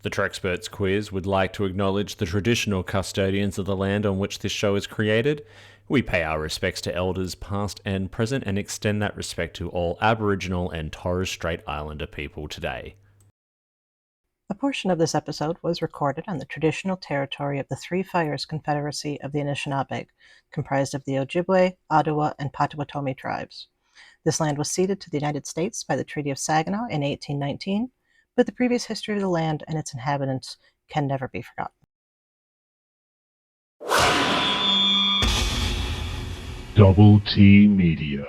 The Trexperts quiz would like to acknowledge the traditional custodians of the land on which this show is created. We pay our respects to elders past and present and extend that respect to all Aboriginal and Torres Strait Islander people today. A portion of this episode was recorded on the traditional territory of the Three Fires Confederacy of the Anishinaabe, comprised of the Ojibwe, Ottawa, and Potawatomi tribes. This land was ceded to the United States by the Treaty of Saginaw in 1819, but the previous history of the land and its inhabitants can never be forgotten. Double T Media.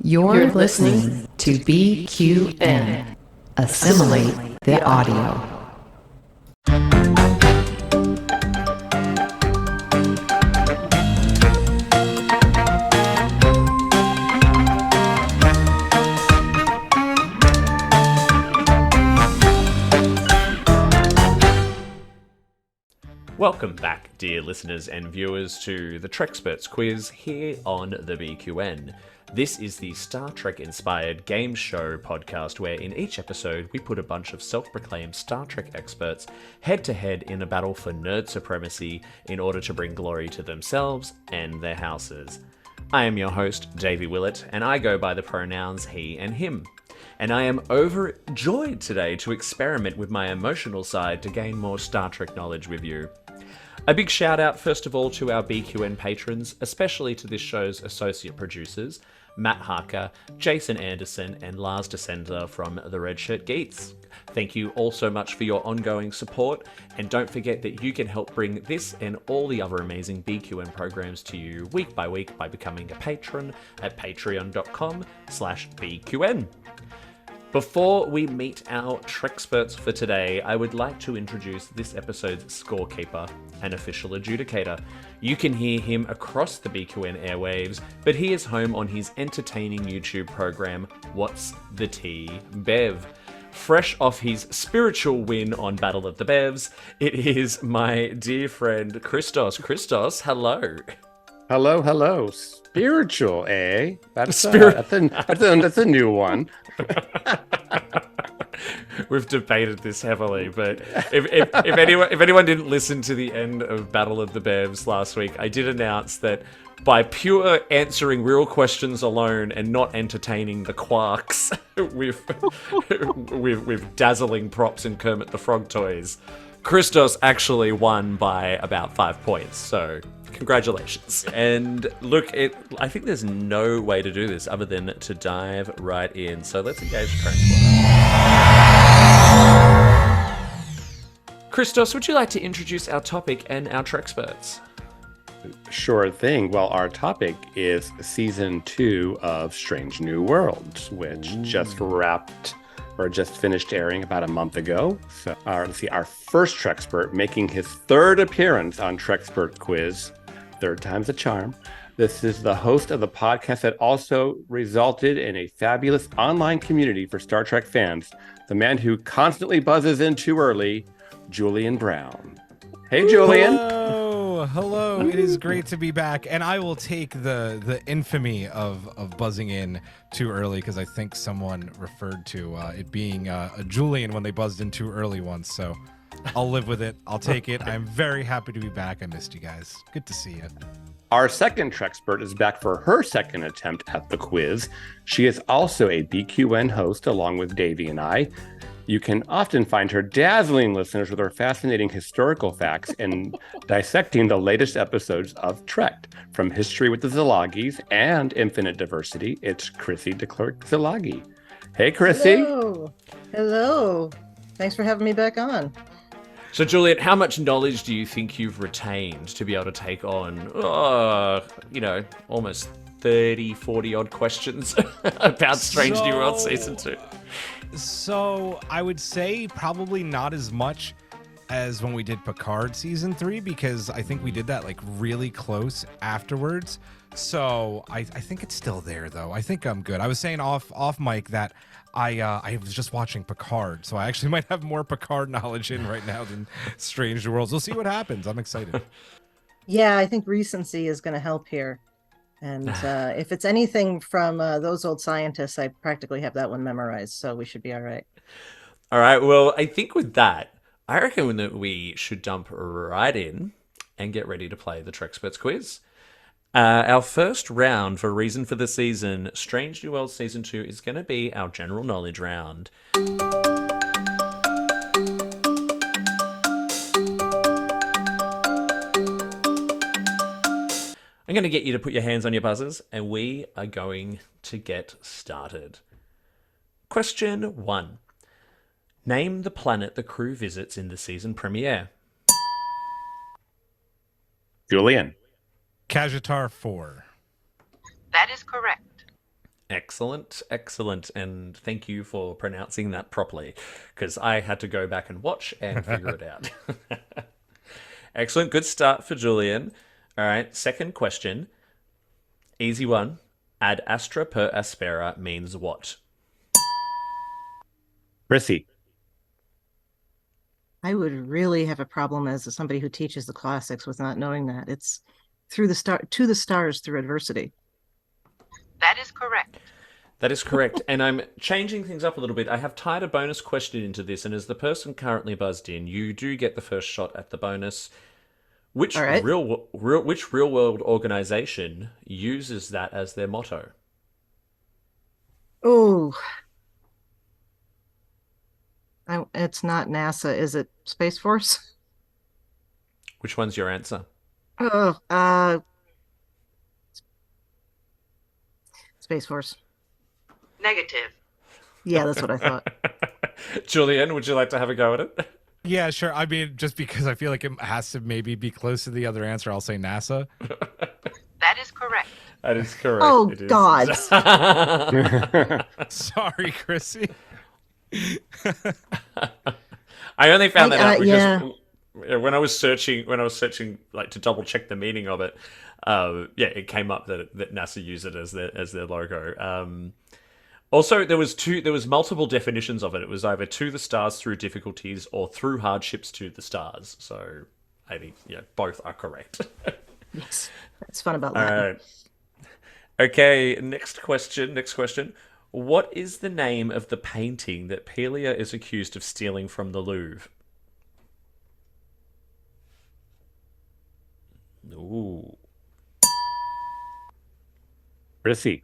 You're listening to BQN. Assimilate the audio. Welcome back, dear listeners and viewers, to the Trexperts quiz here on the BQN. This is the Star Trek-inspired game show podcast where in each episode we put a bunch of self-proclaimed Star Trek experts head-to-head in a battle for nerd supremacy in order to bring glory to themselves and their houses. I am your host, Davey Willett, and I go by the pronouns he and him. And I am overjoyed today to experiment with my emotional side to gain more Star Trek knowledge with you. A big shout out first of all to our BQN patrons, especially to this show's associate producers, Matt Harker, Jason Anderson, and Lars Descender from the Red Shirt Geeks. Thank you all so much for your ongoing support, and don't forget that you can help bring this and all the other amazing BQN programs to you week by week by becoming a patron at patreon.com/BQN. Before we meet our Trexperts for today, I would like to introduce this episode's scorekeeper, an official adjudicator. You can hear him across the BQN airwaves, but he is home on his entertaining YouTube program, What's the Tea, Bev. Fresh off his spiritual win on Battle of the Bevs, it is my dear friend Christos. Christos, hello. Hello. Spiritual, eh? That's a new one. We've debated this heavily, but if anyone didn't listen to the end of Battle of the Bevs last week, I did announce that by pure answering real questions alone and not entertaining the quarks with dazzling props and Kermit the Frog toys, Christos actually won by about 5 points, so congratulations. And look, I think there's no way to do this other than to dive right in. So let's engage transport. Christos, would you like to introduce our topic and our Trexperts? Sure thing. Well, our topic is Season 2 of Strange New Worlds, which just finished airing about a month ago. So our first Trexpert making his third appearance on Trexpert Quiz. Third time's a charm. This is the host of the podcast that also resulted in a fabulous online community for Star Trek fans. The man who constantly buzzes in too early, Julian Brown. Hey, Julian. Hello. It is great to be back, and I will take the infamy of buzzing in too early because I think someone referred to it being a Julian when they buzzed in too early once. So I'll live with it. I'll take it. I'm very happy to be back. I missed you guys. Good to see you. Our second Trexpert is back for her second attempt at the quiz. She is also a BQN host along with Davey and I. You can often find her dazzling listeners with her fascinating historical facts and dissecting the latest episodes of Trek. From History with the Zilagis and Infinite Diversity, it's Chrissie Zilagi. Hey, Chrissie. Hello. Thanks for having me back on. So, Julian, how much knowledge do you think you've retained to be able to take on, almost 30, 40 odd questions about Strange New World Season 2? So I would say probably not as much as when we did Picard Season 3, because I think we did that like really close afterwards. So I think it's still there, though. I think I'm good. I was saying off mic that I was just watching Picard, so I actually might have more Picard knowledge in right now than Strange New Worlds. We'll see what happens. I'm excited. Yeah, I think recency is going to help here. And if it's anything from those old scientists, I practically have that one memorized, so we should be all right. All right. Well, I think with that, I reckon that we should jump right in and get ready to play the Trexperts quiz. Our first round for Reason for the Season, Strange New World Season 2, is going to be our general knowledge round. I'm going to get you to put your hands on your buzzers, and we are going to get started. Question 1. Name the planet the crew visits in the season premiere. Julian. Kajatar 4. That is correct. Excellent, excellent, and thank you for pronouncing that properly, because I had to go back and watch and figure it out. Excellent, good start for Julian. All right, second question. Easy one. Ad astra per aspera means what? Chrissie. I would really have a problem as somebody who teaches the classics with not knowing that. It's to the stars through adversity. That is correct. That is correct, and I'm changing things up a little bit. I have tied a bonus question into this, and as the person currently buzzed in, you do get the first shot at the bonus. Which real world organization uses that as their motto? Oh, it's not NASA. Is it Space Force? Which one's your answer? Oh, Space Force. Negative. Yeah, that's what I thought. Julian, would you like to have a go at it? Yeah, sure. I mean, just because I feel like it has to maybe be close to the other answer, I'll say NASA. That is correct. That is correct. Oh, it is. God. Sorry, Chrissie. I only found that out because yeah. when I was searching like to double check the meaning of it, it came up that NASA use it as their logo. Also, there was multiple definitions of it. It was either to the stars through difficulties or through hardships to the stars. So I think both are correct. Yes, that's fun about All Latin. right. Okay, next question. What is the name of the painting that Pelia is accused of stealing from the Louvre? Ooh. Chrissie.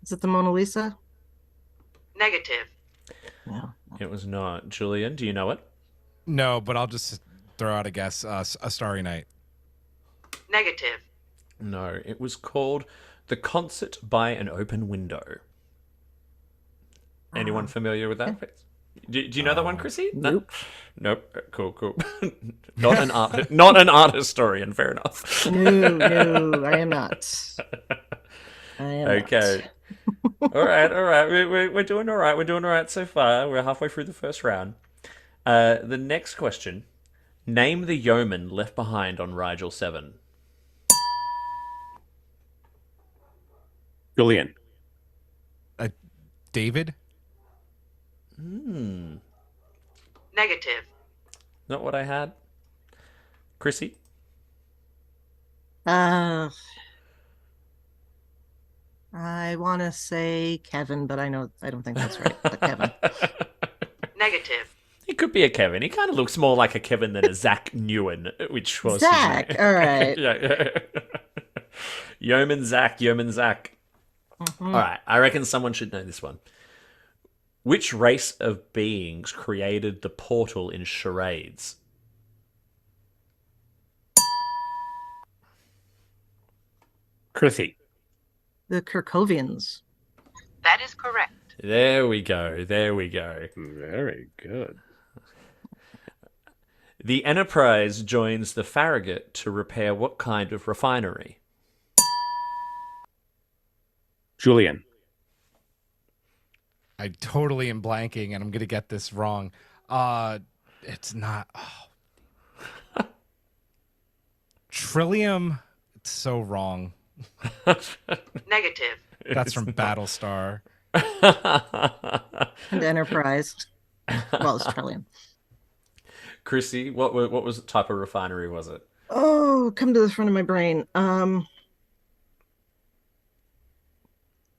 Is it the Mona Lisa? Negative. No. It was not. Julian, do you know it? No, but I'll just throw out a guess. A Starry Night. Negative. No, it was called The Concert by an Open Window. Anyone familiar with that? Do you know that one, Chrissie? Nope. Nope. Cool. Not an art historian. Fair enough. No, I am not. Okay. All right. We're doing all right. We're doing all right so far. We're halfway through the first round. The next question. Name the yeoman left behind on Rigel 7. Julian. David? Negative. Not what I had. Chrissie? I want to say Kevin, but I don't think that's right. But Kevin. Negative. He could be a Kevin. He kind of looks more like a Kevin than a Zach Newen, which was Zach. his name. All right. Yeah. Yeoman Zach. Mm-hmm. All right, I reckon someone should know this one. Which race of beings created the portal in Charades? Chrissie. The Kirkovians. That is correct. There we go. Very good. The Enterprise joins the Farragut to repair what kind of refinery? Julian. I totally am blanking, and I'm gonna get this wrong. It's not. Trillium. It's so wrong. Negative. That's from Battlestar. And Enterprise. Well, it's Trillium. Chrissie, what was the type of refinery was it? Oh, come to the front of my brain.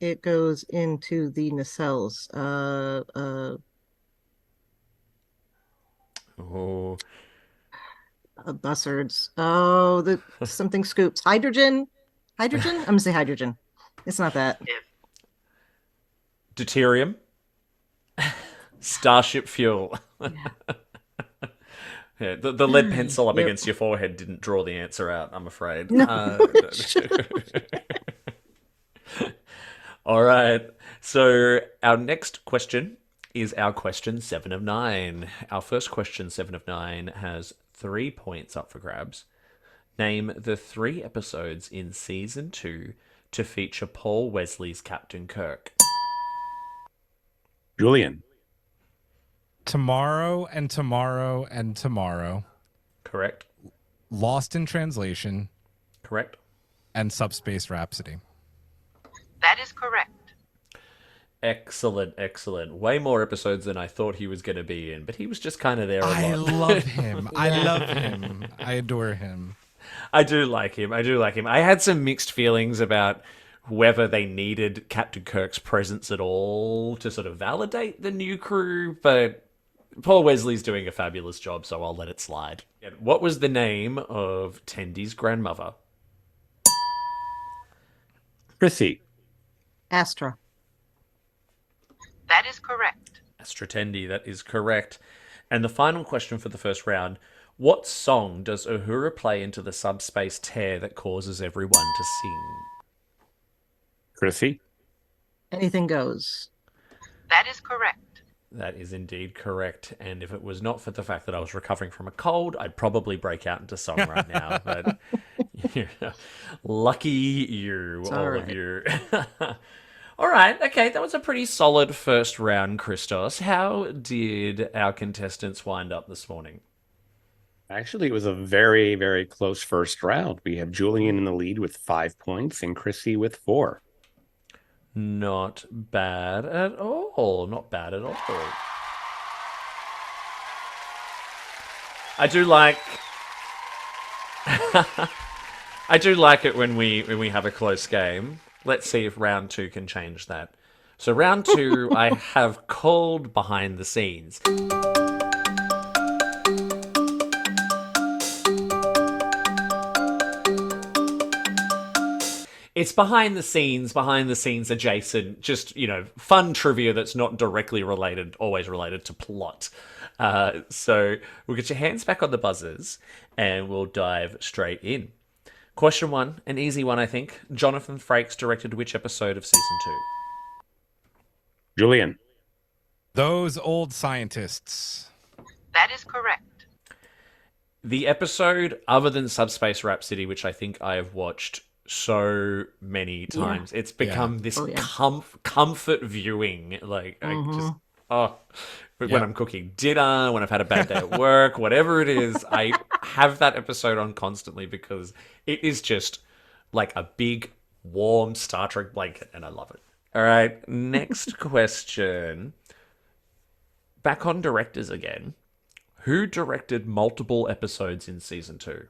It goes into the nacelles. Oh. Buzzards. Oh, the something scoops. Hydrogen? Hydrogen? I'm gonna say hydrogen. It's not that. Deuterium. Starship fuel. Yeah, the lead pencil up Yep. against your forehead didn't draw the answer out, I'm afraid. No. All right. So our next question is our question 7 of 9. Our first question, 7 of 9, has 3 points up for grabs. Name the 3 episodes in season 2 to feature Paul Wesley's Captain Kirk. Julian. Tomorrow and tomorrow and tomorrow. Correct. Lost in Translation Correct. and Subspace Rhapsody. That is correct. Excellent, excellent. Way more episodes than I thought he was going to be in, but he was just kind of there a I lot. love him. I love him. I adore him. I do like him. I do like him. I had some mixed feelings about whether they needed Captain Kirk's presence at all to sort of validate the new crew, but Paul Wesley's doing a fabulous job, so I'll let it slide. What was the name of Tendy's grandmother? Chrissie. Astra. That is correct. Astra Tendy, that is correct. And the final question for the first round, what song does Uhura play into the subspace tear that causes everyone to sing? Chrissie. Anything goes. That is correct. That is indeed correct. And if it was not for the fact that I was recovering from a cold, I'd probably break out into song right now. But lucky you, It's all all of right. you. All right. Okay, that was a pretty solid first round, Christos. How did our contestants wind up this morning? Actually, it was a very, very close first round. We have Julian in the lead with 5 points and Chrissie with 4. Not bad at all. Not bad at all. I do like I do like it when we have a close game. Let's see if round 2 can change that. So round 2 I have called behind the scenes. It's behind the scenes adjacent, just, fun trivia that's not directly related, always related to plot. So we'll get your hands back on the buzzers and we'll dive straight in. Question 1, an easy one, I think. Jonathan Frakes directed which episode of season 2? Julian. Those Old Scientists. That is correct. The episode, other than Subspace Rhapsody, which I think I have watched so many times, it's become this comfort viewing. Like, when I'm cooking dinner, when I've had a bad day at work, whatever it is, I have that episode on constantly because it is just like a big, warm Star Trek blanket, and I love it. All right, next question. Back on directors again. Who directed multiple episodes in season 2?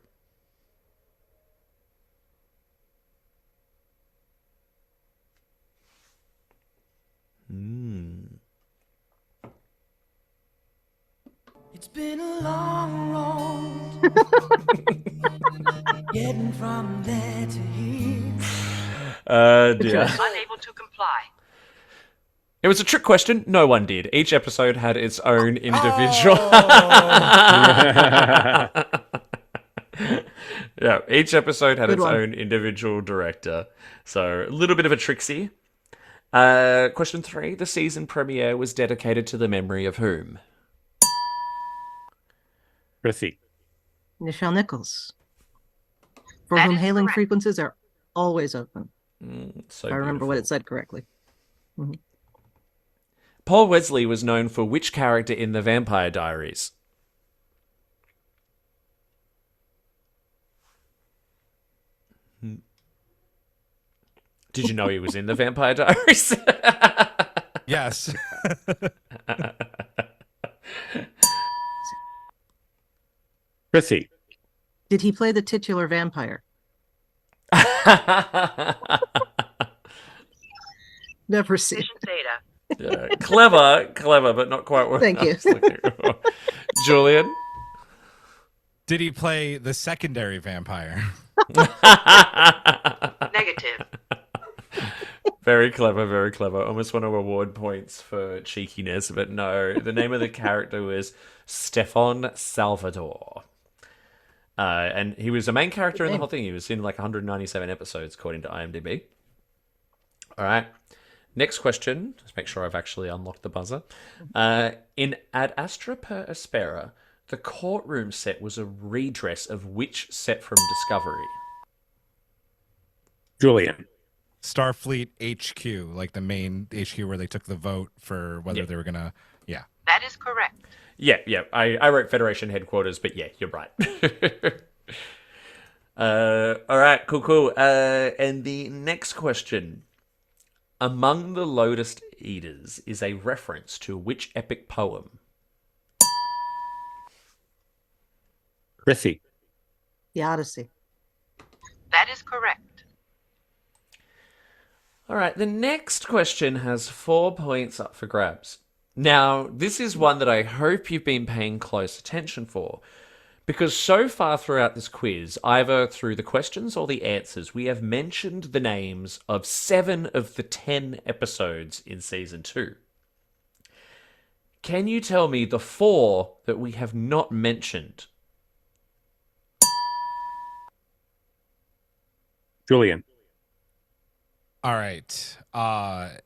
It's been a long road getting from there to here. Dear. Unable to comply. It was a trick question. No one did. Each episode had its own individual. Yeah, each episode had Good its one. own individual director. So a little bit of a tricksy. Question 3. The season premiere was dedicated to the memory of whom? Chrissie. Nichelle Nichols, for That whom is hailing correct. frequencies are always open. So If I remember what beautiful. it said correctly. Paul Wesley was known for which character in the Vampire Diaries? Did you know he was in the Vampire Diaries? Yes. Chrissie. Did he play the titular vampire? Never seen. Mission data. Yeah, clever, but not quite what Thank I you. was looking for. Julian? Did he play the secondary vampire? Negative. Very clever, very clever. Almost want to award points for cheekiness, but no. The name of the character was Stefan Salvador. And he was a main character in the whole thing. He was in like 197 episodes, according to IMDb. All right. Next question. Just make sure I've actually unlocked the buzzer. In Ad Astra per Aspera, the courtroom set was a redress of which set from Discovery? Julian. Starfleet HQ, like the main HQ where they took the vote for whether they were going to... Yeah. That is correct. Yeah. I wrote Federation headquarters, but yeah, you're right. All right, cool. And the next question. Among the Lotus Eaters is a reference to which epic poem? Chrissie. The Odyssey. That is correct. All right, the next question has 4 points up for grabs. Now, this is one that I hope you've been paying close attention for, because so far throughout this quiz, either through the questions or the answers, we have mentioned the names of 7 of the 10 episodes in Season 2. Can you tell me the 4 that we have not mentioned? Julian. All right.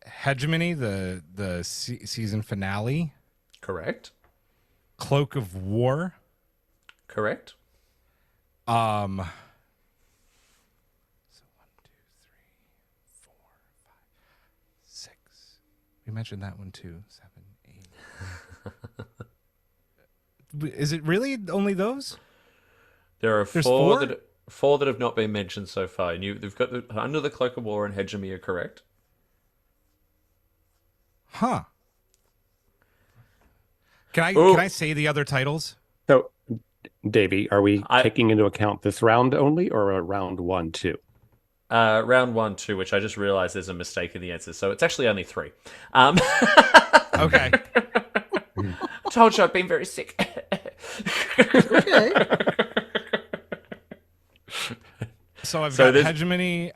Hegemony, the season finale. Correct. Cloak of War. Correct. So 1, 2, 3, 4, 5, 6. We mentioned that one too. 7, 8. Is it really only those? There are There's 4 4? four that have not been mentioned so far. And they've got Under the Cloak of War and Hegemony are correct. Huh. Can I say the other titles? So, Davey, are we taking into account this round only or a round 1, 2? Round 1, 2, which I just realized there's a mistake in the answer. So it's actually only 3. Okay. Told you I've been very sick. Okay. So I've got Hegemony.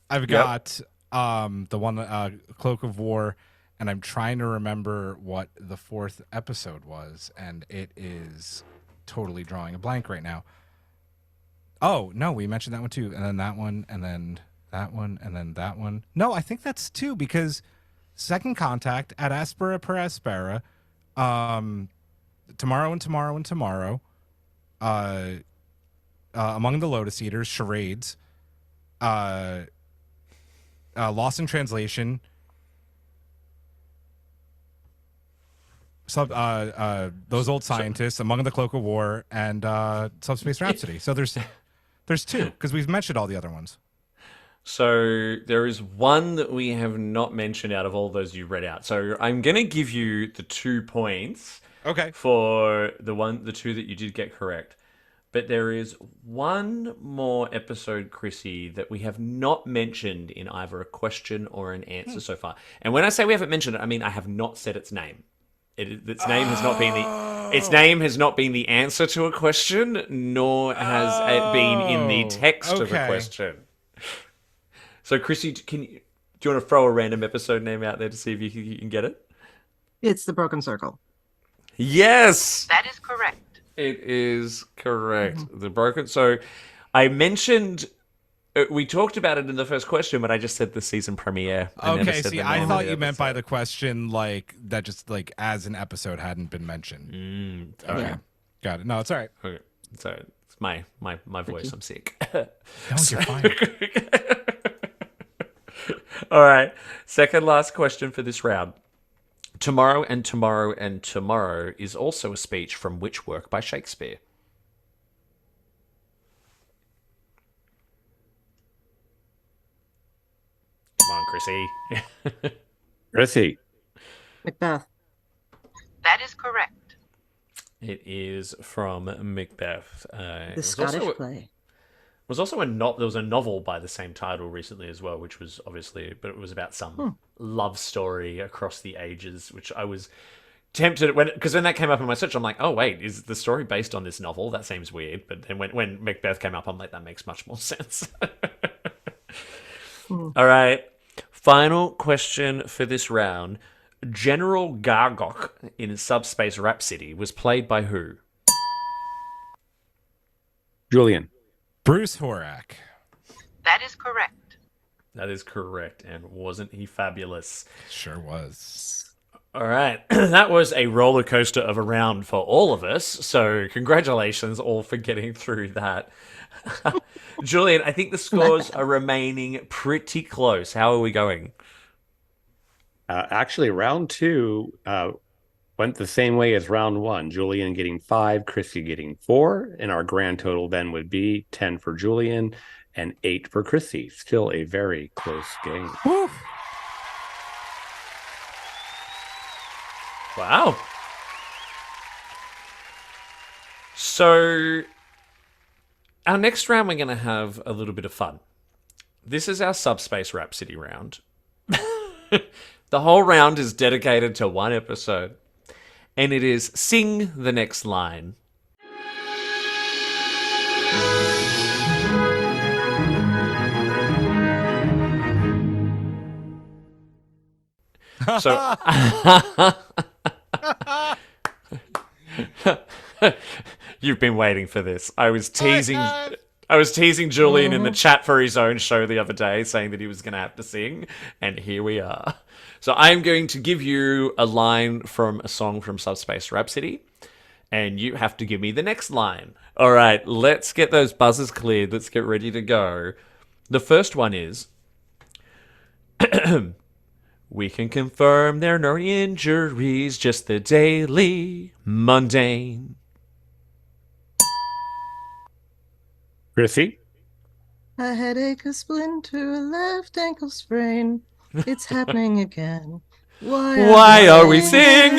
I've got the one Cloak of War, and I'm trying to remember what the 4th episode was, and it is totally drawing a blank right now. Oh, no, we mentioned that one too, and then that one, and then that one, and then that one. No, I think that's 2, because Second Contact, Ad Aspera per Aspera, Tomorrow and Tomorrow and Tomorrow, Among the Lotus Eaters, Charades, Lost in Translation, Those Old Scientists, Among the Cloak of War, and Subspace Rhapsody. So there's 2, because we've mentioned all the other ones. So there is one that we have not mentioned out of all those you read out. So I'm going to give you the 2 points. Okay. For the 2 that you did get correct. But there is one more episode, Chrissy, that we have not mentioned in either a question or an answer so far. And when I say we haven't mentioned it, I mean I have not said its name. Its name has not been the answer to a question, nor has it been in the text of a question. So, Chrissy, do you want to throw a random episode name out there to see if you can get it? It's The Broken Circle. Yes! That is correct. It is correct. The Broken... So, I mentioned... we talked about it in the first question, but I just said the season premiere. Okay, see, I thought you meant by the question, like, that just, like, as an episode hadn't been mentioned. Okay. Yeah. Got it. No, it's all right. Okay. So, it's my voice. I'm sick. No, you're fine. All right. Second last question for this round. Tomorrow and Tomorrow and Tomorrow is also a speech from which work by Shakespeare? Come on, Chrissy. Chrissy. Macbeth. That is correct. It is from Macbeth. The Scottish play. There was a novel by the same title recently as well, which was obviously, but it was about some love story across the ages, which I was tempted because when that came up in my search, I'm like, oh wait, is the story based on this novel? That seems weird. But then when Macbeth came up, I'm like, that makes much more sense. All right, final question for this round. General Gargok in Subspace Rhapsody was played by who? Julian. Bruce Horak. That is correct. That is correct, and wasn't he fabulous? Sure was. All right, that was a roller coaster of a round for all of us, so congratulations all for getting through that. Julian, I think the scores are remaining pretty close. How are we going? Actually, round 2 went the same way as round 1. Julian getting 5, Chrissie getting 4, and our grand total then would be 10 for Julian and 8 for Chrissie. Still a very close game. Woo. Wow. So, our next round, we're going to have a little bit of fun. This is our Subspace Rhapsody round. The whole round is dedicated to one episode, and it is Sing the Next Line. So, you've been waiting for this. I was teasing Julian in the chat for his own show the other day, saying that he was going to have to sing, and here we are. So I'm going to give you a line from a song from Subspace Rhapsody, and you have to give me the next line. All right, let's get those buzzers cleared. Let's get ready to go. The first one is... We can confirm there are no injuries, just the daily mundane. Chrissie? A headache, a splinter, a left ankle sprain. It's happening again. Why are we singing?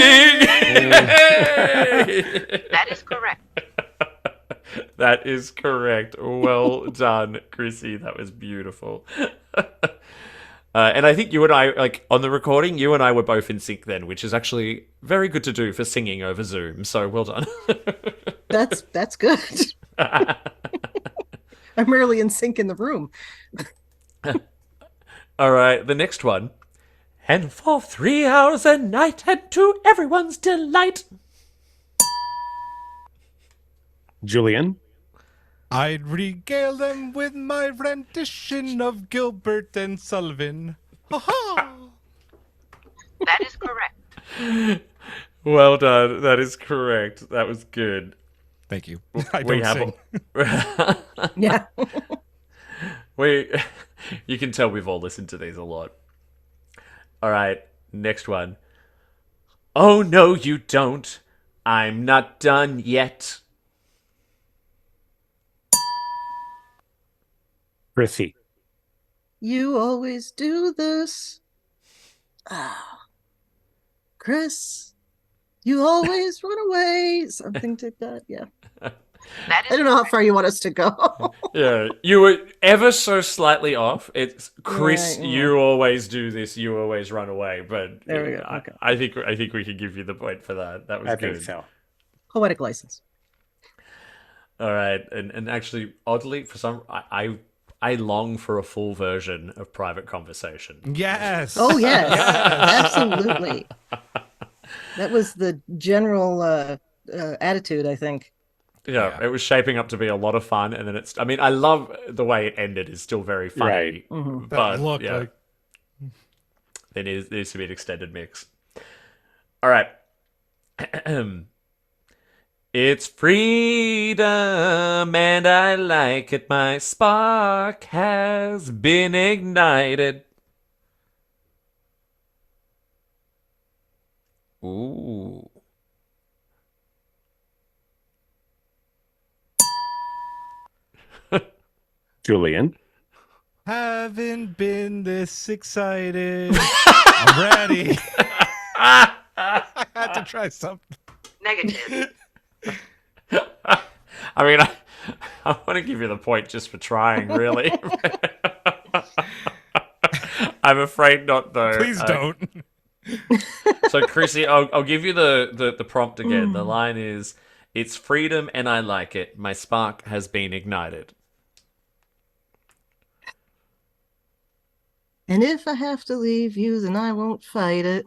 That is correct. That is correct. Well done, Chrissie. That was beautiful. And I think you and I, like, on the recording, you and I were both in sync then, which is actually very good to do for singing over Zoom. So well done. That's good. I'm rarely in sync in the room. All right, the next one. And for 3 hours a night, and to everyone's delight. Julian? I'd regale them with my rendition of Gilbert and Sullivan. Ha-ha! That is correct. Well done. That is correct. That was good. Thank you. I don't sing. Yeah. You can tell we've all listened to these a lot. All right, next one. Oh, no, you don't. I'm not done yet. Chrissie? You always do this. Chris, you always run away. Something like that, yeah. That is I don't know how far you want us to go. Yeah, you were ever so slightly off. It's Chris, Right, yeah. you always do this, you always run away. But There we go, okay. I think we can give you the point for that. That was I good. think so. Poetic license. All right, and actually, oddly, for some, I long for a full version of Private Conversation. Yes. Oh, yes. Absolutely. That was the general attitude, I think. Yeah, it was shaping up to be a lot of fun, and then I mean, I love the way it ended. It's still very funny, Right. Mm-hmm. but Look, yeah, like, there needs to be an extended mix. All right. It's freedom, and I like it. My spark has been ignited. Ooh. Julian? haven't been this excited already. I had to try something. negative. I mean, I want to give you the point just for trying, really. I'm afraid not, though. Please don't. So, Chrissy, I'll give you the prompt again. The line is, "It's freedom and I like it. My spark has been ignited." And if I have to leave you, then I won't fight it.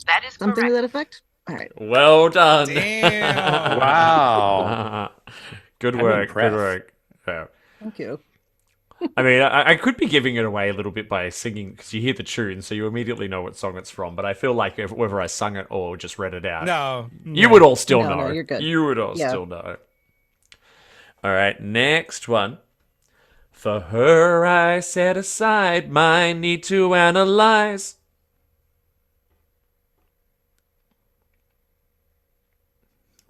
That is Something to correct. that effect? All right. Well done. Damn. Wow. Good I'm work. Good impressed. work. Yeah. Thank you. I mean, I could be giving it away a little bit by singing because you hear the tune, so you immediately know what song it's from. But I feel like whether I sung it or just read it out, No. you would all still No, know. no, you're good. You would all Yeah. still know. All right, next one. For her, I set aside my need to analyze.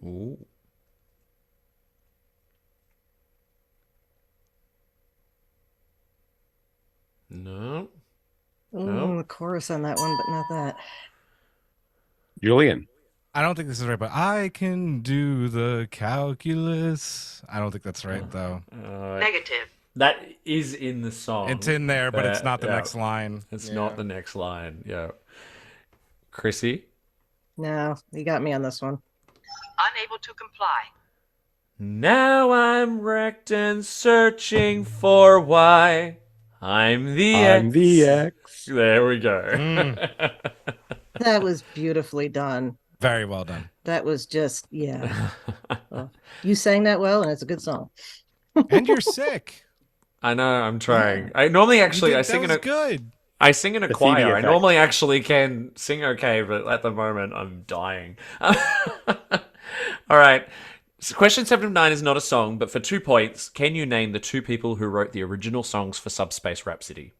Ooh. No. Oh, the chorus on that one, but not that. Julian. I don't think this is right, but I can do the calculus. I don't think that's right, though. Negative. That is in the song. It's in there, but it's not the yeah, next line. It's Yeah. not the next line. Yeah. Chrissy? No, you got me on this one. Unable to comply. Now I'm wrecked and searching for why. I'm the I'm X. the X. There we go. That was beautifully done. Very well done. That was just, yeah. Well, you sang that well, and it's a good song. And you're sick. I know, I'm trying. I normally actually I sing in a good. I sing in a The choir. CD I effect. normally actually can sing okay, but at the moment I'm dying. All right. So question 7 of 9 is not a song, but for 2 points, can you name the 2 people who wrote the original songs for Subspace Rhapsody?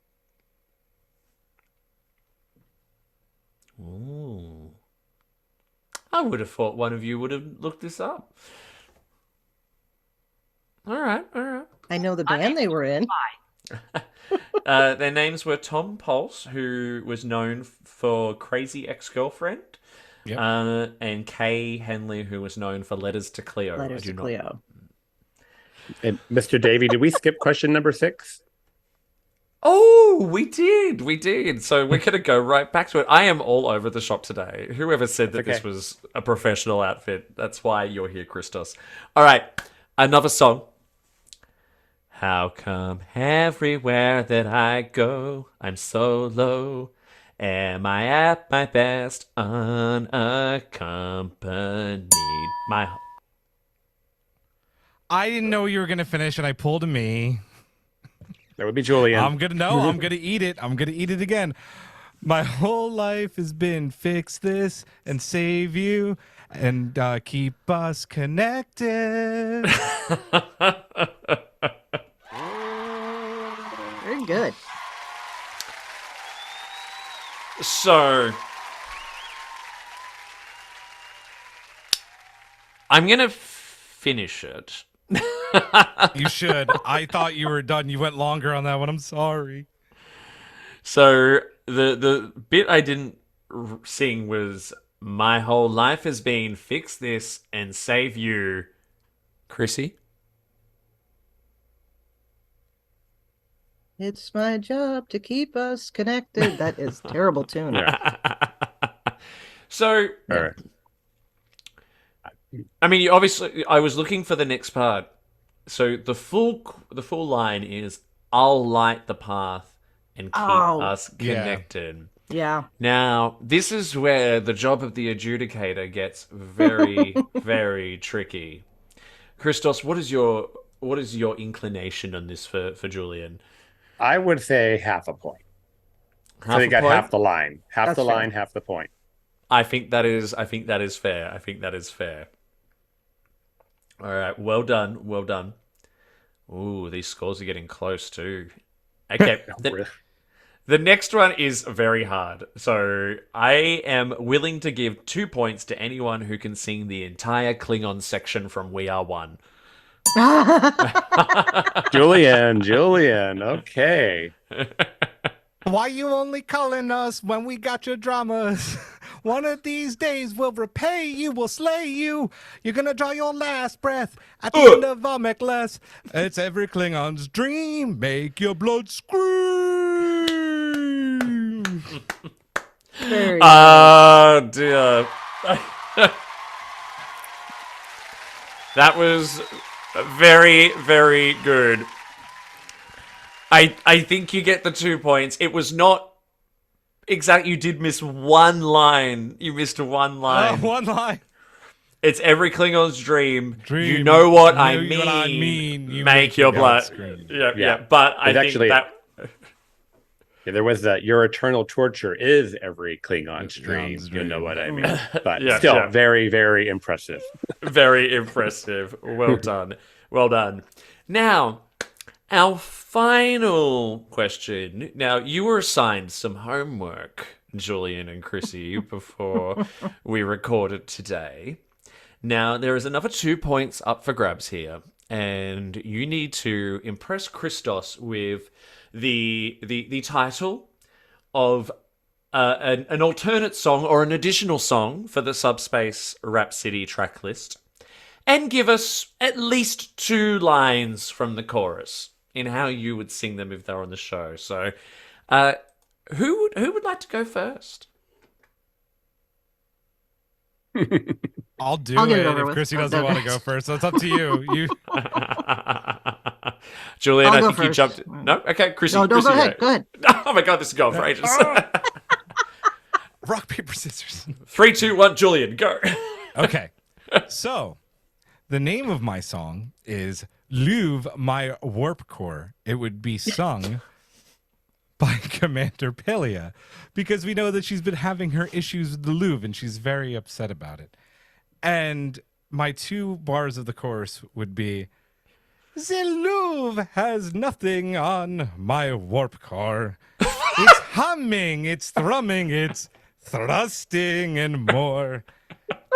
Ooh. I would have thought one of you would have looked this up. All right, all right. I know the band they were in. Their names were Tom Pulse, who was known for Crazy Ex-Girlfriend, Yep. and Kay Henley, who was known for Letters to Cleo. Letters to Cleo. And Mr. Davey, did we skip question number 6? Oh, we did. So we're going to go right back to it. I am all over the shop today. Whoever said that That's this okay. was a professional outfit, that's why you're here, Christos. All right, another song. How come everywhere that I go, I'm so low? Am I at my best unaccompanied? I didn't know you were gonna finish, and I pulled a me. That would be Julian. I'm gonna eat it. I'm gonna eat it again. My whole life has been fix this and save you and keep us connected. Very good. So, I'm going to finish it. You should. I thought you were done. You went longer on that one. I'm sorry. So, the bit I didn't sing was, my whole life has been fix this and save you. Chrissy? It's my job to keep us connected. That is a terrible tune. So, All right. I mean, obviously, I was looking for the next part. So the full line is, "I'll light the path and keep us Yeah. connected." Yeah. Now, this is where the job of the adjudicator gets very, very tricky. Christos, what is your inclination on this for Julian? I would say half a point. Half So they a got point? half the line. Half That's the fair. line, half the point. I think that is fair. I think that is fair. All right, well done, well done. Ooh, these scores are getting close too. Okay, the next one is very hard. So I am willing to give 2 points to anyone who can sing the entire Klingon section from We Are One. Julian. Okay. Why you only calling us when we got your dramas? One of these days we'll repay you, we'll slay you. You're gonna draw your last breath at the end of our necklace. It's every Klingon's dream. Make your blood scream. Very Oh dear. That was very, very good. I think you get the 2 points. It was not exact. You did miss one line. You missed one line. One line. It's every Klingon's dream. You Dream. know what You I know mean. what I mean. You make your blood scream. Yeah. But I It's think actually- that Yeah, there was that your eternal torture is every Klingon's dream. Klingon's You know dream. what I mean? But Yeah, still, yeah. very, very impressive. very impressive. Well done. Well done. Now, our final question. Now, you were assigned some homework, Julian and Chrissie, before we recorded today. Now, there is another 2 points up for grabs here, and you need to impress Christos with the title of an alternate song or an additional song for the Subspace Rhapsody track list, and give us at least 2 lines from the chorus in how you would sing them if they were on the show. So, who would like to go first? I'll do I'll get it it over if with. Chrissy I'll doesn't do want to it. go first. So it's up to you. You Julian, I'll I go think you first. jumped. No, okay, Chrissy. No, go Chrissy, ahead. Go ahead. Oh my god, this is going for ages. rock, paper, scissors. 3, 2, 1, Julian, go. Okay. So, the name of my song is Louvre My Warp Core. It would be sung by Commander Pelia because we know that she's been having her issues with the Louvre and she's very upset about it. And my 2 bars of the chorus would be The Louvre has nothing on my warp core. It's humming, it's thrumming, it's thrusting and more.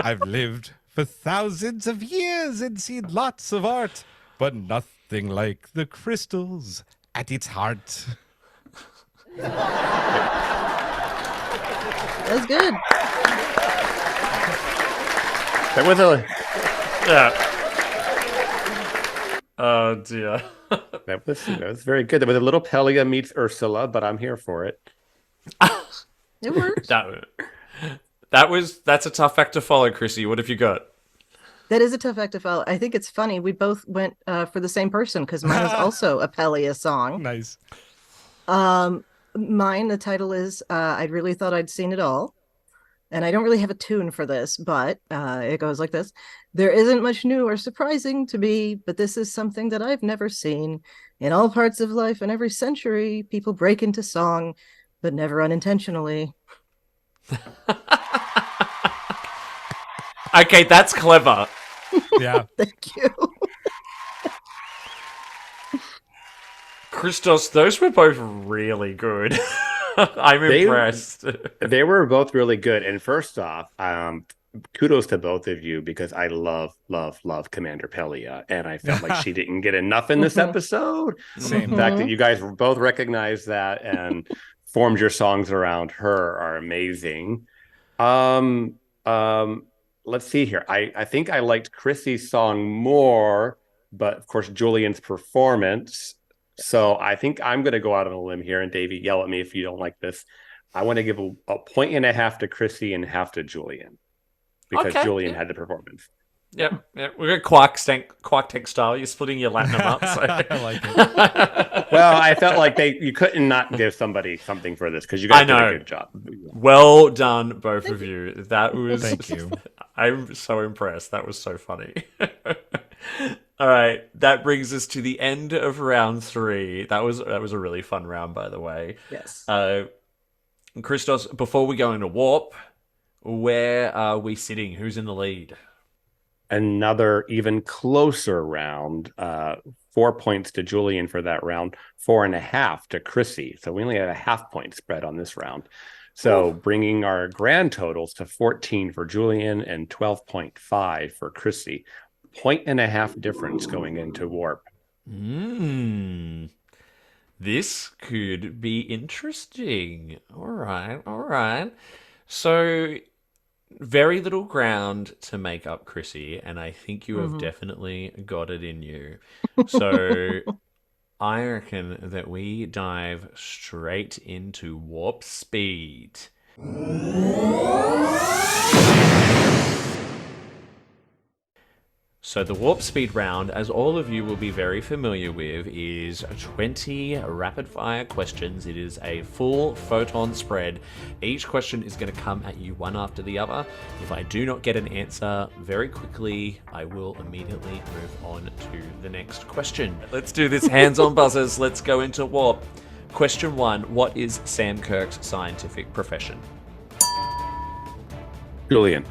I've lived for thousands of years and seen lots of art, but nothing like the crystals at its heart. That's good. That was a Yeah. Oh dear. that was very good. There was a little Pelia meets Ursula, but I'm here for it. It works. That's a tough act to follow, Chrissy. What have you got? That is a tough act to follow. I think it's funny. We both went for the same person because mine is also a Pelia song. Nice. Mine, the title is I Really Thought I'd Seen It All. And I don't really have a tune for this, but it goes like this. There isn't much new or surprising to me, but this is something that I've never seen. In all parts of life and every century, people break into song, but never unintentionally. Okay, that's clever. Yeah. Thank you. Christos, those were both really good. I'm impressed. They were both really good. And first off, kudos to both of you because I love Commander Pelia, and I felt like she didn't get enough in this episode. Same. The fact that you guys both recognized that and formed your songs around her are amazing. Let's see here. I think I liked Chrissy's song more, but of course Julian's performance. So I think I'm going to go out on a limb here, and Davey, yell at me if you don't like this. I want to give a 1.5 to Chrissy and half to Julian because Okay, Julian yeah. had the performance. Yep. We're Quark style. You're splitting your Latinum up. So. I like it. Well, I felt like you couldn't not give somebody something for this because you guys did a good job. Well done, both of you. That was. Thank you. I'm so impressed. That was so funny. All right, that brings us to the end of round 3. That was a really fun round, by the way. Yes. Christos, before we go into warp, where are we sitting? Who's in the lead? Another even closer round. 4 points to Julian for that round, 4.5 to Chrissy. So we only had a half-point spread on this round. So bringing our grand totals to 14 for Julian and 12.5 for Chrissy. 1.5 difference going into warp. This could be interesting. All right. So very little ground to make up, Chrissy, and I think you have definitely got it in you. So I reckon that we dive straight into warp speed. So the warp speed round, as all of you will be very familiar with, is 20 rapid fire questions. It is a full photon spread. Each question is going to come at you one after the other. If I do not get an answer very quickly, I will immediately move on to the next question. Let's do this hands-on buzzers. Let's go into warp. Question 1. What is Sam Kirk's scientific profession? Julian.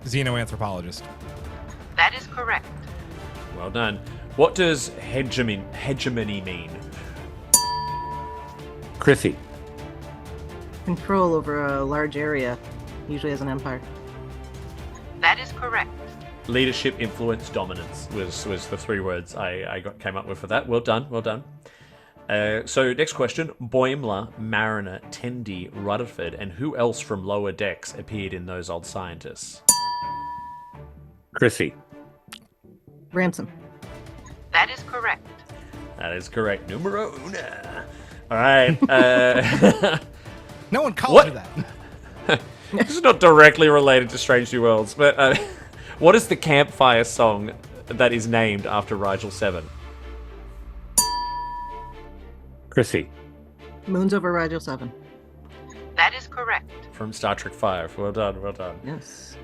Xenoanthropologist. That is correct. Well done. What does hegemony mean? Chrissie. Control over a large area, usually as an empire. That is correct. Leadership, influence, dominance was the 3 words I came up with for that. Well done, well done. So next question. Boimler, Mariner, Tendi, Rutherford, and who else from Lower Decks appeared in Those Old Scientists? Chrissie. Ransom. That is correct. That is correct. Numero una. All right. No one called What? her that. This is not directly related to Strange New Worlds, but what is the campfire song that is named after Rigel 7? Chrissie. Moons over Rigel 7. That is correct. From Star Trek 5. Well done, well done. Yes.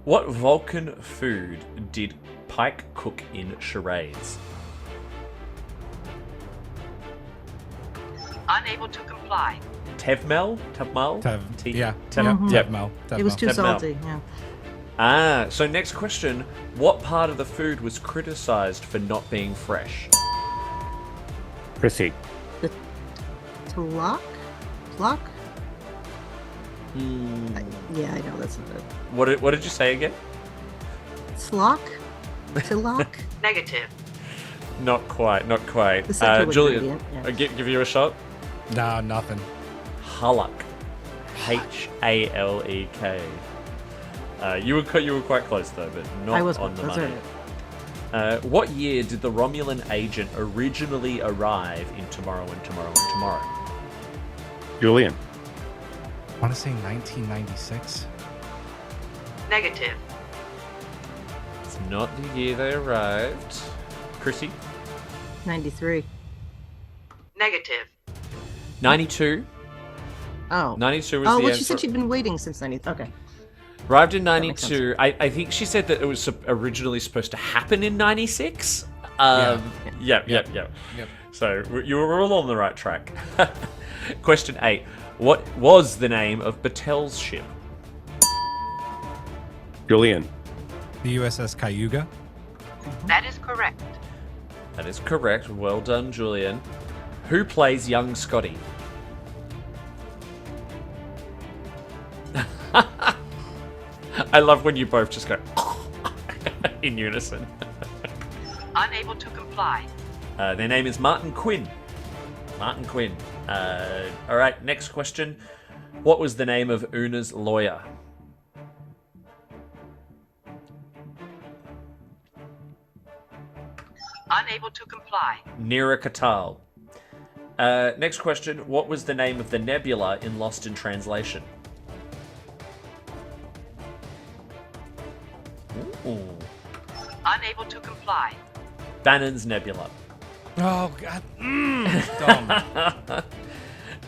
What Vulcan food did Pike cook in charades? Unable to comply. Tevmel? Yeah. Tevmel. Tevmel. It was too Tevmel. salty, yeah. Ah, so next question. What part of the food was criticized for not being fresh? Chrissie. Tlok? Tlok? Yeah, I know, that's not it. What did you say again? Slok? Tilok? Negative. Not quite, not quite. The central Julian, ingredient, yeah. give you a shot. Nah, nothing. Halak. Halek. You were quite close though, but not I was on the close, money. that's What year did the Romulan agent originally arrive in Tomorrow and Tomorrow and Tomorrow? Julian. I want to say 1996. Negative. It's not the year they arrived. Chrissie? 93. Negative. 92. Oh. 92 was Oh, the well, answer. she said she'd been waiting since 90. Okay. Arrived in makes 92. I think she said that it was originally supposed to happen in 96. Yep. So you were all on the right track. Question 8. What was the name of Batel's ship? Julian. The USS Cayuga. That is correct. That is correct. Well done, Julian. Who plays young Scotty? I love when you both just go in unison. Unable to comply. Their name is Martin Quinn. Martin Quinn. All right, next question. What was the name of Una's lawyer? Unable to comply. Nira Katal. Next question. What was the name of the nebula in Lost in Translation? Ooh. Unable to comply. Bannon's Nebula. Oh, God. Dumb.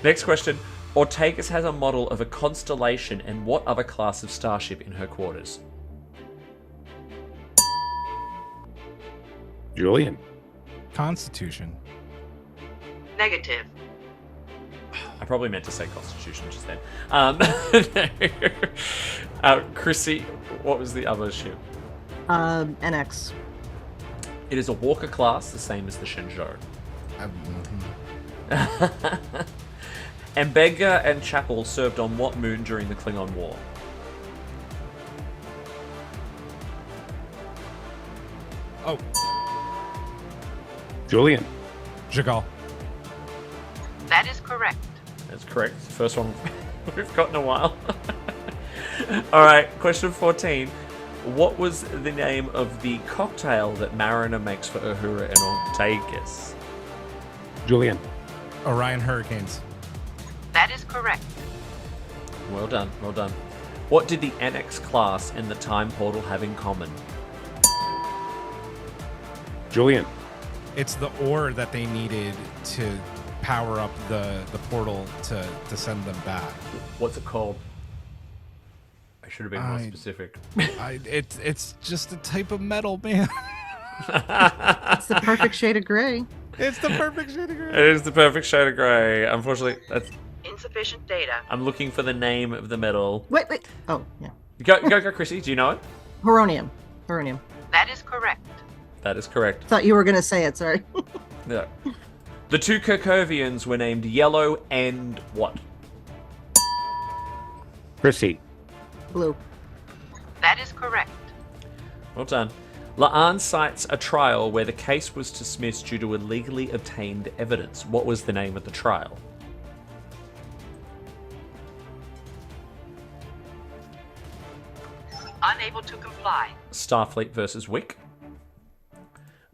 Next question. Ortegas has a model of a constellation and what other class of starship in her quarters? Julian. Constitution. Negative. I probably meant to say Constitution just then. Chrissie, what was the other ship? NX. It is a Walker class, the same as the Shenzhou. Mbega and Chapel served on what moon during the Klingon War? Oh, Julian. Jagal. That is correct. That's correct. First one we've got in a while. All right, question 14. What was the name of the cocktail that Mariner makes for Uhura and Ortegas? Julian. Orion Hurricanes. That is correct. Well done, well done. What did the Annex class and the Time Portal have in common? Julian. It's the ore that they needed to power up the portal to send them back. What's it called? I should have been more specific. It's just a type of metal, man. It's the perfect shade of gray. It's the perfect shade of gray. It is the perfect shade of grey. Unfortunately, that's... Insufficient data. I'm looking for the name of the metal. Wait. Oh, yeah. Go, Chrissy. Do you know it? Horonium. That is correct. That is correct. Thought you were going to say it, sorry. Yeah. The two Kirkovians were named Yellow and what? Chrissie. Blue. That is correct. Well done. La'an cites a trial where the case was dismissed due to illegally obtained evidence. What was the name of the trial? Unable to comply. Starfleet versus Wick.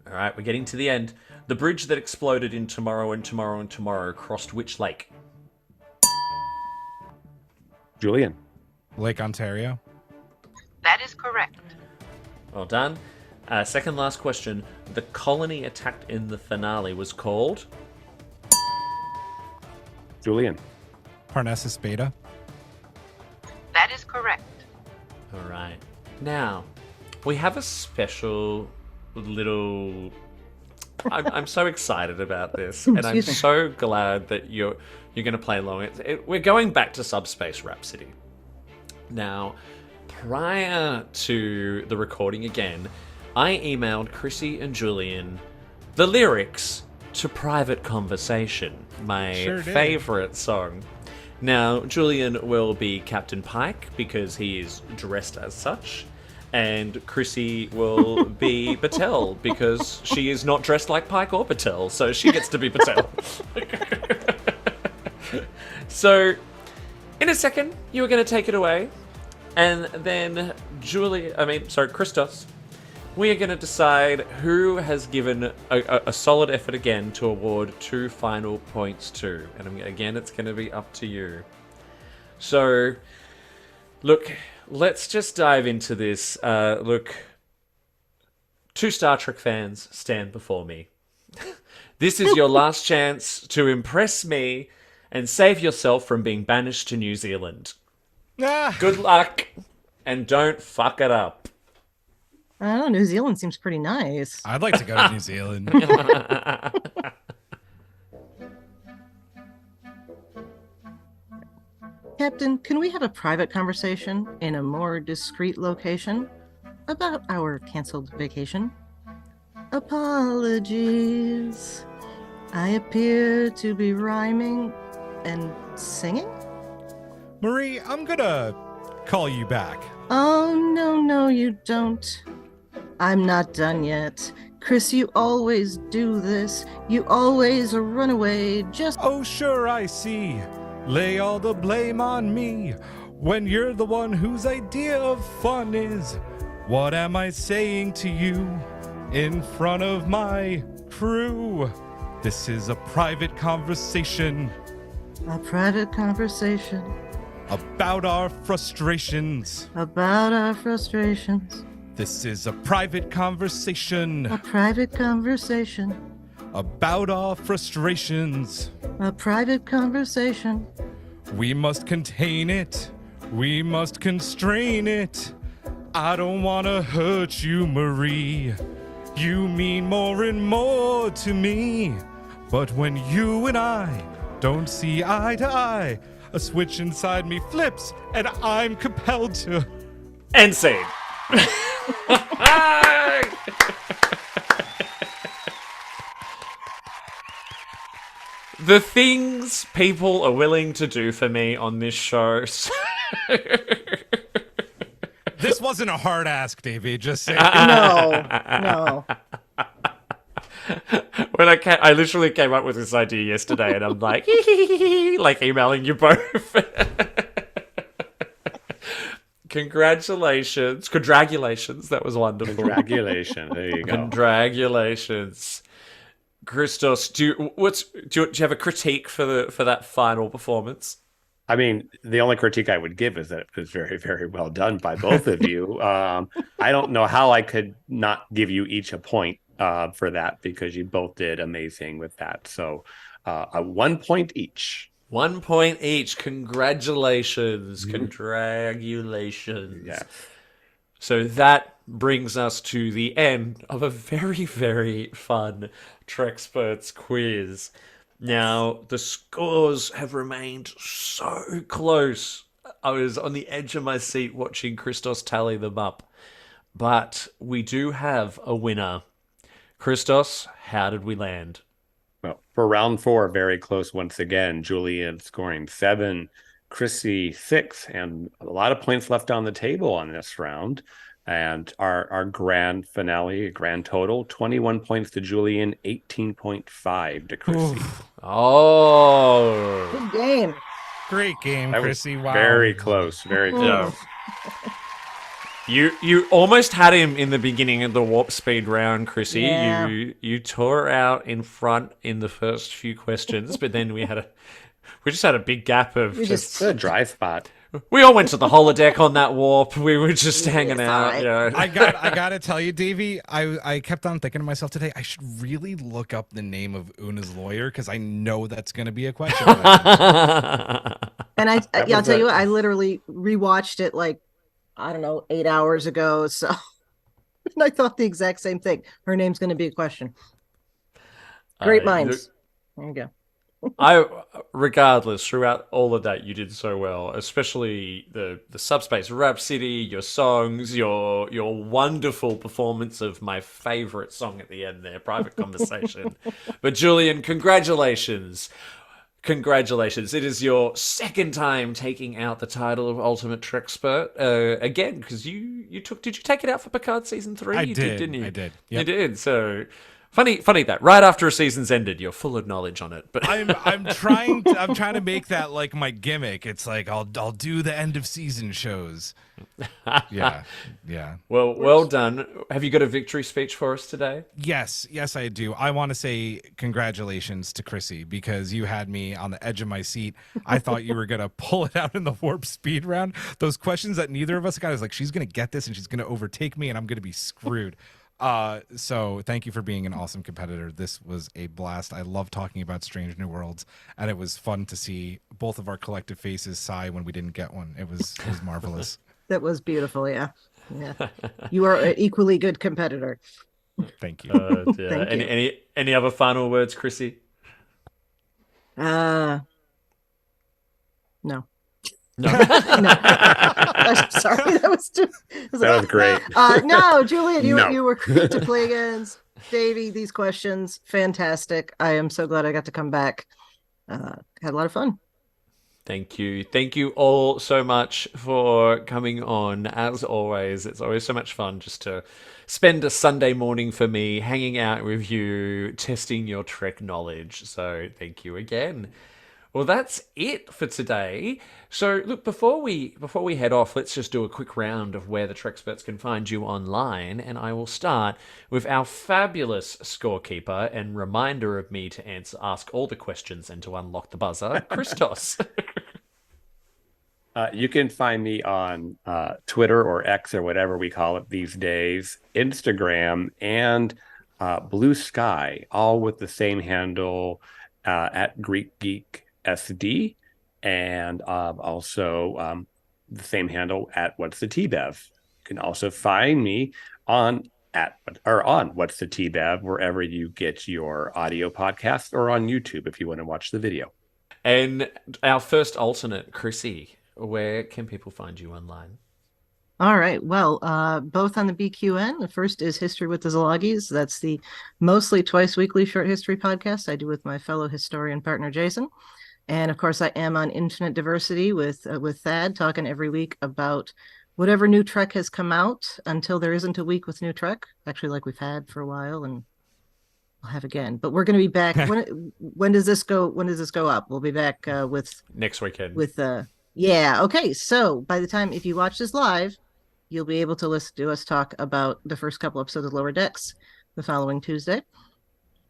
All right, we're getting to the end. The bridge that exploded in Tomorrow and Tomorrow and Tomorrow crossed which lake? Julian. Lake Ontario. That is correct. Well done. Second last question. The colony attacked in the finale was called? Julian. Parnassus Beta. That is correct. All right. Now, we have a special little... I'm so excited about this, and I'm Excuse me. so glad that you're going to play along. We're going back to Subspace Rhapsody. Now, prior to the recording again, I emailed Chrissie and Julian the lyrics to Private Conversation, my Sure did. favorite song. Now, Julian will be Captain Pike because he is dressed as such, and Chrissie will be Patel because she is not dressed like Pike or Patel, so she gets to be Patel. So, in a second, you are going to take it away, and then Christos, we are going to decide who has given a solid effort again to award 2 final points to. And again, it's going to be up to you. So, look, let's just dive into this. Look, 2 Star Trek fans stand before me. This is your last chance to impress me and save yourself from being banished to New Zealand. Good luck, and don't fuck it up. I don't know, New Zealand seems pretty nice. I'd like to go to New Zealand. Captain, can we have a private conversation in a more discreet location about our canceled vacation? Apologies. I appear to be rhyming and singing? Marie, I'm gonna call you back. Oh, no, you don't. I'm not done yet. Chris, you always do this. You always run away just... Oh, sure, I see. Lay all the blame on me when you're the one whose idea of fun is. What am I saying to you in front of my crew? This is a private conversation. A private conversation. About our frustrations. About our frustrations. This is a private conversation. A private conversation. About our frustrations. A private conversation. We must contain it. We must constrain it. I don't want to hurt you, Marie. You mean more and more to me. But when you and I don't see eye to eye, a switch inside me flips, and I'm compelled to... End scene. The things people are willing to do for me on this show. This wasn't a hard ask, Davey, just saying. No. When I literally came up with this idea yesterday, and I'm like, like emailing you both. Congratulations. That was wonderful. Congratulations. There you go. Congratulations. Christos, do you have a critique for that final performance? I mean, the only critique I would give is that it was very, very well done by both of you. I don't know how I could not give you each a point for that because you both did amazing with that. So, a 1 point each. 1 point each. Congratulations. Congratulations. Yeah. So that brings us to the end of a very, very fun Trexperts quiz. Now, the scores have remained so close. I was on the edge of my seat watching Christos tally them up. But we do have a winner. Christos, how did we land? Well, for round 4, very close once again. Julian scoring 7, Chrissie 6, and a lot of points left on the table on this round. And our grand finale, grand total, 21 points to Julian, 18.5 to Chrissie. Oh. Good game. Great game, That was Chrissie. Wow. very close, very close. You almost had him in the beginning of the warp speed round, Chrissie. Yeah. You tore out in front in the first few questions, but then we just had a big gap of It's a dry spot. we all went to the holodeck on that warp. We were just hanging out. fine. You know. I gotta tell you, Davey, I kept on thinking to myself today, I should really look up the name of Una's lawyer because I know that's gonna be a question. And That I'll was tell it. you what, I literally rewatched it like, I don't know, 8 hours ago. So and I thought the exact same thing. Her name's going to be a question. Great minds. There you go. Regardless, throughout all of that, you did so well, especially the Subspace Rhapsody, your songs, your wonderful performance of my favorite song at the end there, Private Conversation. But Julian, congratulations. Congratulations. It is your second time taking out the title of Ultimate Trexpert. Again, because did you take it out for Picard Season 3? I You did, didn't you? I did. You Yep. did, so... Funny that right after a season's ended, you're full of knowledge on it. But I'm trying to make that like my gimmick. It's like I'll do the end of season shows. Yeah. well done. Have you got a victory speech for us today? Yes, I do. I want to say congratulations to Chrissie because you had me on the edge of my seat. I thought you were gonna pull it out in the warp speed round. Those questions that neither of us got is like she's gonna get this and she's gonna overtake me and I'm gonna be screwed. So thank you for being an awesome competitor. This was a blast. I love talking about Strange New Worlds, and it was fun to see both of our collective faces sigh when we didn't get one. It was marvelous. That was beautiful. Yeah. You are an equally good competitor. Thank you. Yeah. Thank you. Any other final words, Chrissie? No. No. No. I'm sorry. That was great. No, Julian, No. you were great to play against. Davey, these questions, fantastic. I am so glad I got to come back. Had a lot of fun. Thank you. Thank you all so much for coming on. As always, it's always so much fun just to spend a Sunday morning for me hanging out with you, testing your Trek knowledge. So thank you again. Well, that's it for today. So, look, before we head off, let's just do a quick round of where the Trexperts can find you online, and I will start with our fabulous scorekeeper and reminder of me to ask all the questions and to unlock the buzzer, Christos. You can find me on Twitter or X or whatever we call it these days, Instagram, and Blue Sky, all with the same handle at Greek Geek SD, and also the same handle at What's the T-Bev. You can also find me on What's the T-Bev wherever you get your audio podcast, or on YouTube if you want to watch the video. And our first alternate, Chrissie, where can people find you online? All right. Well, both on the BQN. The first is History with the Zalagis. That's the mostly twice weekly short history podcast I do with my fellow historian partner, Jason. And of course, I am on Infinite Diversity with Thad, talking every week about whatever new Trek has come out until there isn't a week with new Trek. Actually, like we've had for a while, and we'll have again. But we're going to be back. When does this go? When does this go up? We'll be back with next weekend. Yeah. Okay. So by the time, if you watch this live, you'll be able to listen to us talk about the first couple episodes of Lower Decks the following Tuesday.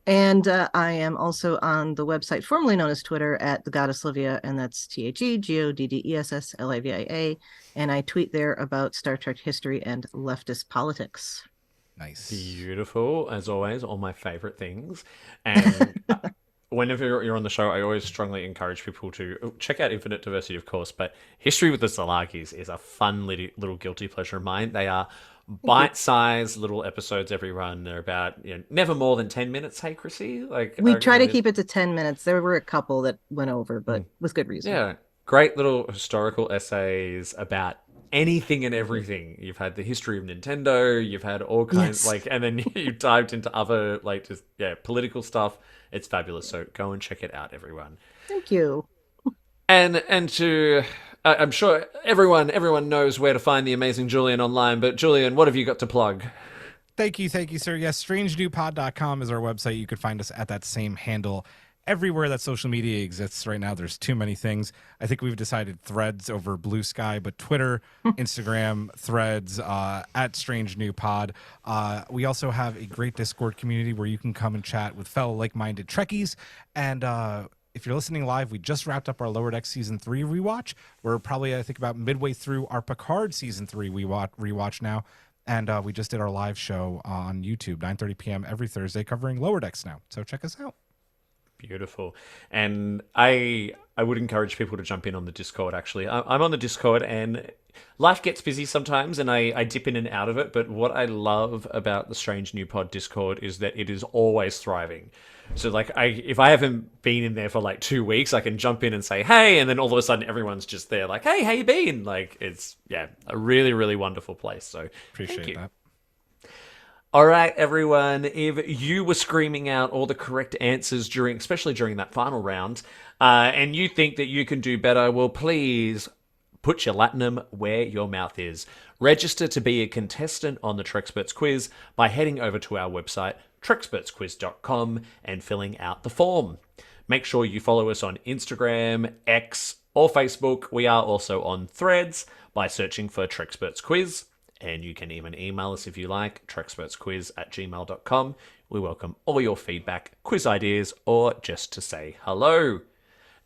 And I am also on the website formerly known as Twitter at the Goddess Livia, and that's TheGoddessLivia. And I tweet there about Star Trek history and leftist politics. Nice. Beautiful, as always, all my favorite things. And whenever you're on the show, I always strongly encourage people to check out Infinite Diversity, of course, but History with the Salakis is a fun little guilty pleasure of mine. They are bite-sized little episodes every run. They're about never more than 10 minutes. Hey, Chrissie? We try to keep it to 10 minutes. There were a couple that went over, but with good reason. Yeah, great little historical essays about anything and everything. You've had the history of Nintendo, you've had all kinds and then you dived into other political stuff. It's fabulous. So go and check it out, everyone. Thank you. And to I'm sure everyone knows where to find the amazing Julian online, but Julian, what have you got to plug? Thank you, sir. Yes, strangenewpod.com is our website. You could find us at that same handle everywhere that social media exists right now. There's too many things. I think we've decided Threads over Blue Sky, but Twitter, Instagram, Threads, at Strange New Pod. We also have a great Discord community where you can come and chat with fellow like-minded Trekkies. And if you're listening live, we just wrapped up our Lower Decks Season 3 rewatch. We're probably, I think, about midway through our Picard Season 3 rewatch now. And we just did our live show on YouTube, 9:30 p.m. every Thursday, covering Lower Decks now. So check us out. Beautiful. And I would encourage people to jump in on the Discord, actually. I'm on the Discord, and life gets busy sometimes, and I dip in and out of it. But what I love about the Strange New Pod Discord is that it is always thriving. So, if I haven't been in there for 2 weeks, I can jump in and say, hey, and then all of a sudden everyone's just there hey, how you been? It's, a really, really wonderful place. So appreciate that. All right, everyone, if you were screaming out all the correct answers especially during that final round, and you think that you can do better, well, please put your latinum where your mouth is. Register to be a contestant on the Trexperts quiz by heading over to our website, trexpertsquiz.com, and filling out the form. Make sure you follow us on Instagram, X, or Facebook. We are also on Threads by searching for Trexperts Quiz. And you can even email us if you like, trexpertsquiz@gmail.com. We welcome all your feedback, quiz ideas, or just to say hello.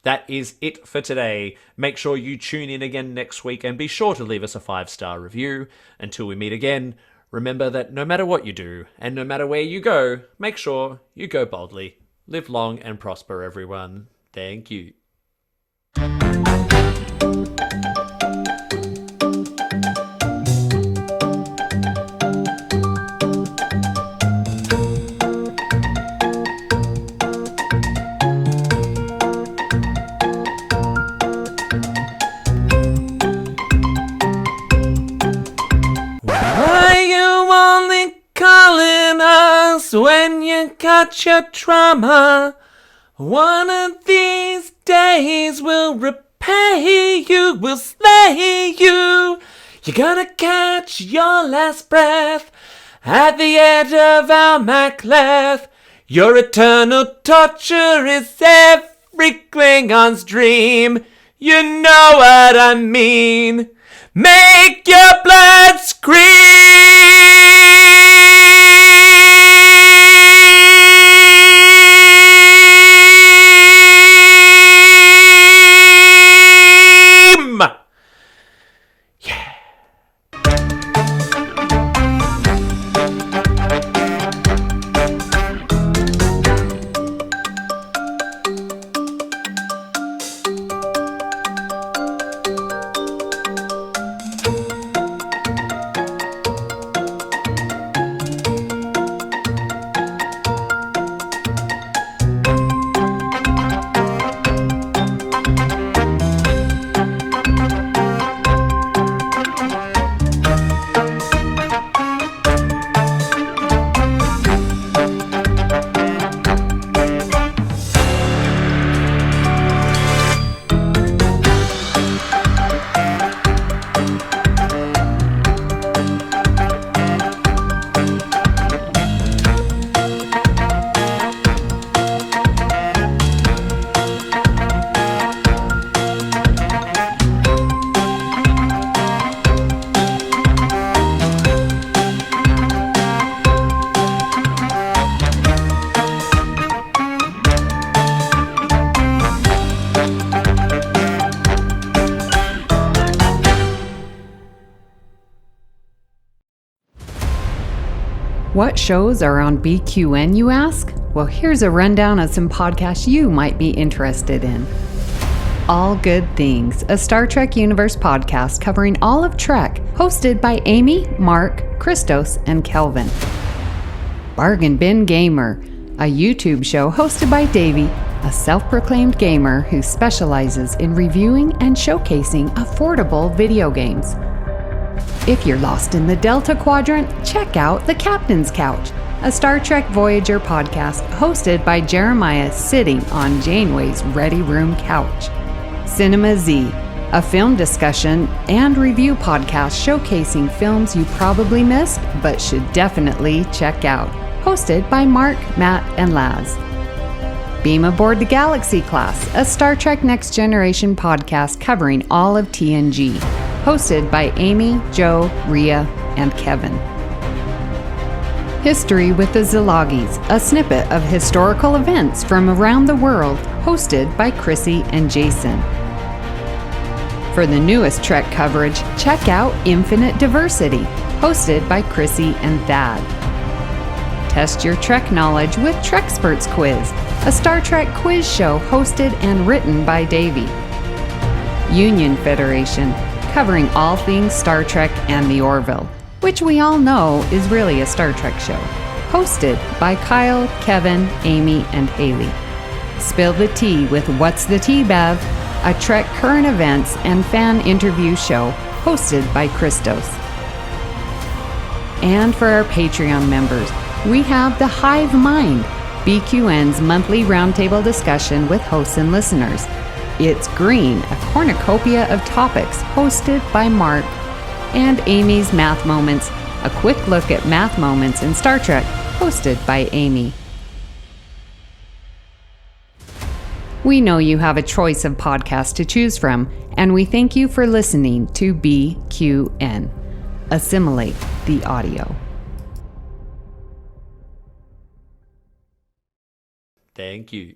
That is it for today. Make sure you tune in again next week and be sure to leave us a 5-star review. Until we meet again, remember that no matter what you do and no matter where you go, make sure you go boldly. Live long and prosper, everyone. Thank you. When you got your trauma, one of these days will repay you, will slay you. You're gonna catch your last breath at the edge of our Macleth. Your eternal torture is every Klingon's dream. You know what I mean. Make your blood scream. What shows are on BQN, you ask? Well, here's a rundown of some podcasts you might be interested in. All Good Things, a Star Trek Universe podcast covering all of Trek, hosted by Amy, Mark, Christos, and Kelvin. Bargain Bin Gamer, a YouTube show hosted by Davey, a self-proclaimed gamer who specializes in reviewing and showcasing affordable video games. If you're lost in the Delta Quadrant, check out The Captain's Couch, a Star Trek Voyager podcast hosted by Jeremiah sitting on Janeway's Ready Room couch. Cinema Z, a film discussion and review podcast showcasing films you probably missed but should definitely check out, hosted by Mark, Matt, and Laz. Beam Aboard the Galaxy Class, a Star Trek Next Generation podcast covering all of TNG, hosted by Amy, Joe, Rhea, and Kevin. History with the Zilagis, a snippet of historical events from around the world, hosted by Chrissie and Jason. For the newest Trek coverage, check out Infinite Diversity, hosted by Chrissie and Thad. Test your Trek knowledge with Trexperts Quiz, a Star Trek quiz show hosted and written by Davey. Union Federation, covering all things Star Trek and the Orville, which we all know is really a Star Trek show, hosted by Kyle, Kevin, Amy, and Haley. Spill the Tea with What's the Tea, Bev? A Trek current events and fan interview show hosted by Christos. And for our Patreon members, we have The Hive Mind, BQN's monthly roundtable discussion with hosts and listeners. It's Green, a cornucopia of topics hosted by Mark, and Amy's Math Moments, a quick look at math moments in Star Trek, hosted by Amy. We know you have a choice of podcasts to choose from, and we thank you for listening to BQN. Assimilate the audio. Thank you.